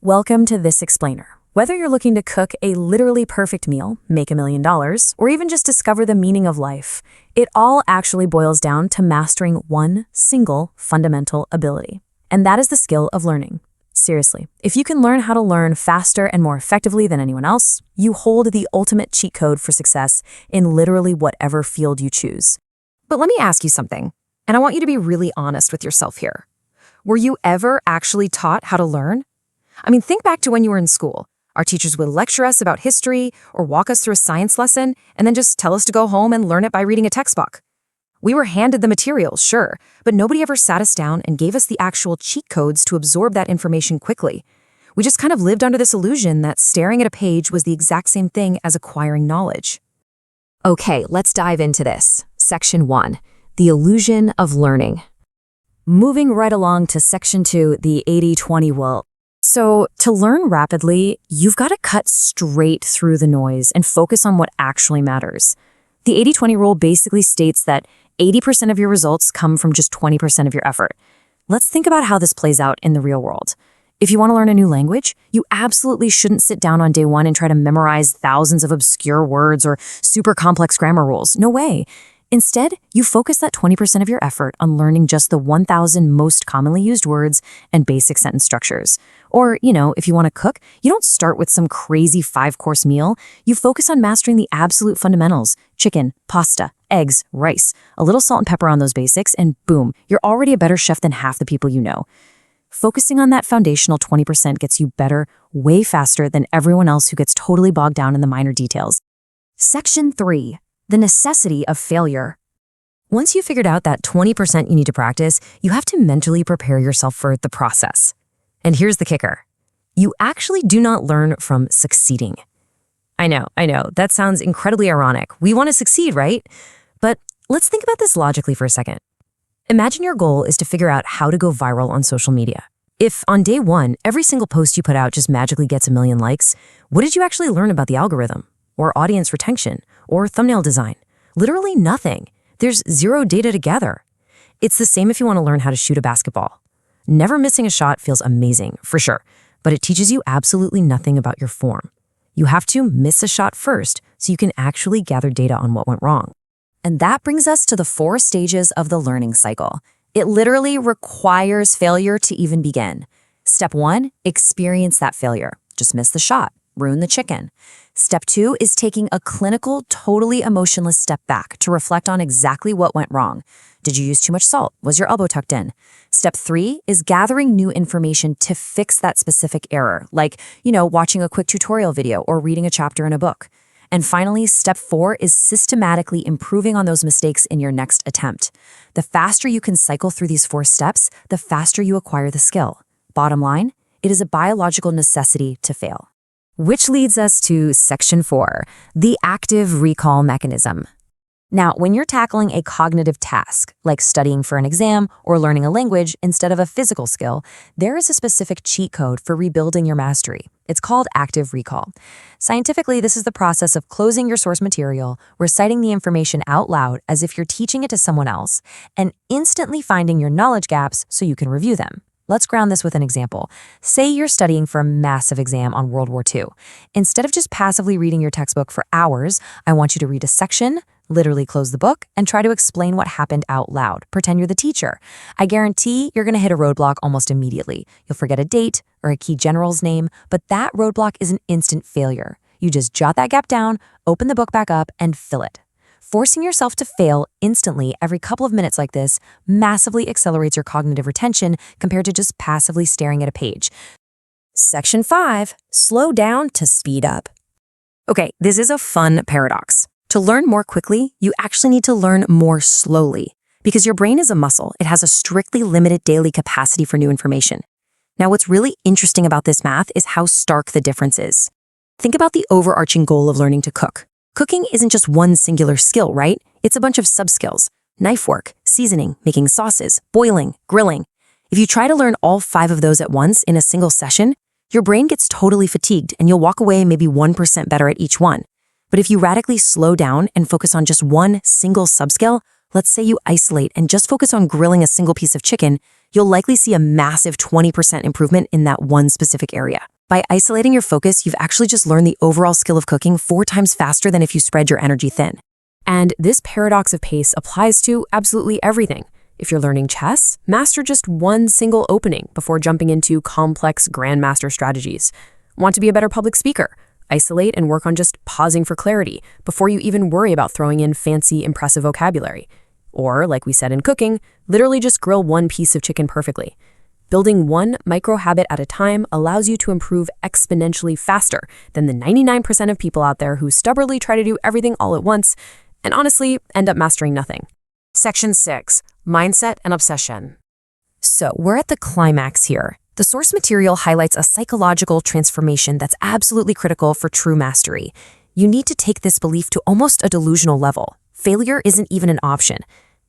Welcome to This Explainer. Whether you're looking to cook a literally perfect meal, make $1 million, or even just discover the meaning of life, it all actually boils down to mastering one single fundamental ability. And that is the skill of learning. Seriously, if you can learn how to learn faster and more effectively than anyone else, you hold the ultimate cheat code for success in literally whatever field you choose. But let me ask you something, and I want you to be really honest with yourself here. Were you ever actually taught how to learn? Think back to when you were in school. Our teachers would lecture us about history or walk us through a science lesson and then just tell us to go home and learn it by reading a textbook. We were handed the material, sure, but nobody ever sat us down and gave us the actual cheat codes to absorb that information quickly. We just kind of lived under this illusion that staring at a page was the exact same thing as acquiring knowledge. Okay, let's dive into this. Section 1, the illusion of learning. Moving right along to Section 2, the 80-20 rule. So, to learn rapidly, you've got to cut straight through the noise and focus on what actually matters. The 80-20 rule basically states that 80% of your results come from just 20% of your effort. Let's think about how this plays out in the real world. If you want to learn a new language, you absolutely shouldn't sit down on day one and try to memorize thousands of obscure words or super complex grammar rules. No way. Instead, you focus that 20% of your effort on learning just the 1,000 most commonly used words and basic sentence structures. Or, if you want to cook, you don't start with some crazy 5-course meal. You focus on mastering the absolute fundamentals: chicken, pasta, eggs, rice, a little salt and pepper on those basics, and boom, you're already a better chef than half the people you know. Focusing on that foundational 20% gets you better way faster than everyone else who gets totally bogged down in the minor details. Section 3. The necessity of failure. Once you've figured out that 20% you need to practice, you have to mentally prepare yourself for the process. And here's the kicker. You actually do not learn from succeeding. I know, that sounds incredibly ironic. We want to succeed, right? But let's think about this logically for a second. Imagine your goal is to figure out how to go viral on social media. If on day one, every single post you put out just magically gets 1 million likes, what did you actually learn about the algorithm, or audience retention, or thumbnail design? Literally nothing. There's zero data to gather. It's the same if you want to learn how to shoot a basketball. Never missing a shot feels amazing, for sure, but it teaches you absolutely nothing about your form. You have to miss a shot first so you can actually gather data on what went wrong. And that brings us to the 4 stages of the learning cycle. It literally requires failure to even begin. Step 1, experience that failure. Just miss the shot, ruin the chicken. Step 2 is taking a clinical, totally emotionless step back to reflect on exactly what went wrong. Did you use too much salt? Was your elbow tucked in? Step 3 is gathering new information to fix that specific error, like, watching a quick tutorial video or reading a chapter in a book. And finally, step 4 is systematically improving on those mistakes in your next attempt. The faster you can cycle through these 4 steps, the faster you acquire the skill. Bottom line, it is a biological necessity to fail. Which leads us to Section 4, the active recall mechanism. Now, when you're tackling a cognitive task, like studying for an exam or learning a language instead of a physical skill, there is a specific cheat code for rebuilding your mastery. It's called active recall. Scientifically, this is the process of closing your source material, reciting the information out loud as if you're teaching it to someone else, and instantly finding your knowledge gaps so you can review them. Let's ground this with an example. Say you're studying for a massive exam on World War II. Instead of just passively reading your textbook for hours, I want you to read a section, literally close the book, and try to explain what happened out loud. Pretend you're the teacher. I guarantee you're going to hit a roadblock almost immediately. You'll forget a date or a key general's name, but that roadblock is an instant failure. You just jot that gap down, open the book back up, and fill it. Forcing yourself to fail instantly every couple of minutes like this massively accelerates your cognitive retention compared to just passively staring at a page. Section 5, slow down to speed up. Okay, this is a fun paradox. To learn more quickly, you actually need to learn more slowly. Because your brain is a muscle, it has a strictly limited daily capacity for new information. Now, what's really interesting about this math is how stark the difference is. Think about the overarching goal of learning to cook. Cooking isn't just one singular skill, right? It's a bunch of sub-skills: knife work, seasoning, making sauces, boiling, grilling. If you try to learn all 5 of those at once in a single session, your brain gets totally fatigued and you'll walk away maybe 1% better at each one. But if you radically slow down and focus on just one single sub-skill, let's say you isolate and just focus on grilling a single piece of chicken, you'll likely see a massive 20% improvement in that one specific area. By isolating your focus, you've actually just learned the overall skill of cooking 4 times faster than if you spread your energy thin. And this paradox of pace applies to absolutely everything. If you're learning chess, master just one single opening before jumping into complex grandmaster strategies. Want to be a better public speaker? Isolate and work on just pausing for clarity before you even worry about throwing in fancy, impressive vocabulary. Or, like we said in cooking, literally just grill one piece of chicken perfectly. Building one micro habit at a time allows you to improve exponentially faster than the 99% of people out there who stubbornly try to do everything all at once and honestly end up mastering nothing. Section 6. Mindset and Obsession. So, we're at the climax here. The source material highlights a psychological transformation that's absolutely critical for true mastery. You need to take this belief to almost a delusional level. Failure isn't even an option.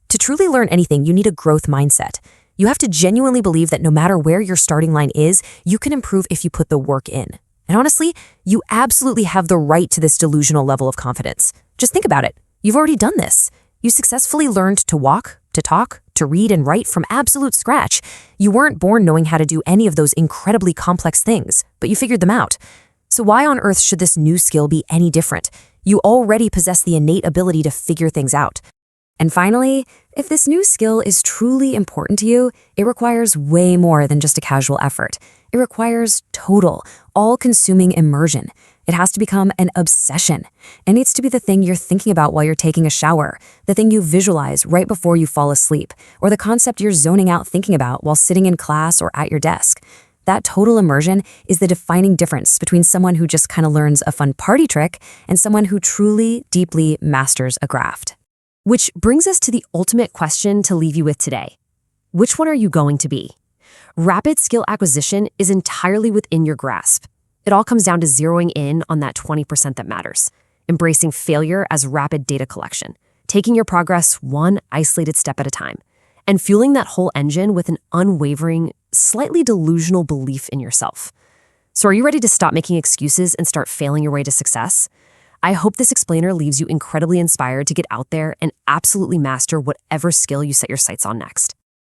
To truly learn anything, you need a growth mindset. You have to genuinely believe that no matter where your starting line is, you can improve if you put the work in. And honestly, you absolutely have the right to this delusional level of confidence. Just think about it. You've already done this. You successfully learned to walk, to talk, to read and write from absolute scratch. You weren't born knowing how to do any of those incredibly complex things, but you figured them out. So why on earth should this new skill be any different? You already possess the innate ability to figure things out. And finally, if this new skill is truly important to you, it requires way more than just a casual effort. It requires total, all-consuming immersion. It has to become an obsession. It needs to be the thing you're thinking about while you're taking a shower, the thing you visualize right before you fall asleep, or the concept you're zoning out thinking about while sitting in class or at your desk. That total immersion is the defining difference between someone who just kind of learns a fun party trick and someone who truly, deeply masters a craft. Which brings us to the ultimate question to leave you with today. Which one are you going to be? Rapid skill acquisition is entirely within your grasp. It all comes down to zeroing in on that 20% that matters, embracing failure as rapid data collection, taking your progress one isolated step at a time, and fueling that whole engine with an unwavering, slightly delusional belief in yourself. So are you ready to stop making excuses and start failing your way to success? I hope this explainer leaves you incredibly inspired to get out there and absolutely master whatever skill you set your sights on next.